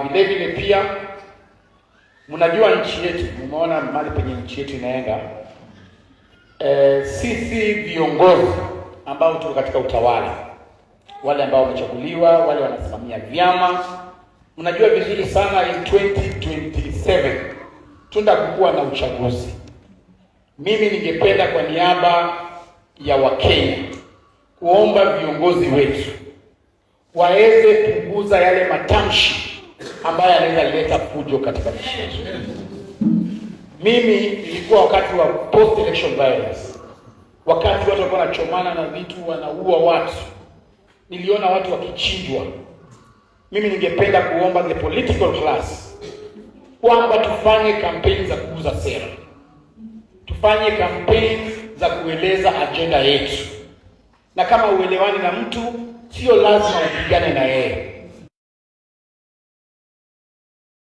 vile vile pia mnajua nchi yetu, umeona mahali penye nchi yetu inaenda. Sisi viongozi ambao tuko katika utawala, wale ambao wamechaguliwa, wale wanasimamia vyama, mnajua vizuri sana in 2027 tutakuwa na uchaguzi. Mimi ningependa kwa niaba ya Wakenya kuomba viongozi wetu waweze kupunguza yale matamshi ambayo yanaweza leta fujo katika nchi yetu. Mimi nilikuwa wakati wa post election violence, wakati watu walikuwa wanachomana na vitu, wanaua watu, niliona watu wakichinjwa. Mimi ningependa kuomba the political class kwamba tufanye kampeni za kuuza sera, tufanye kampeni za kueleza agenda yetu, na kama uelewani na mtu sio lazima upigane na yeye.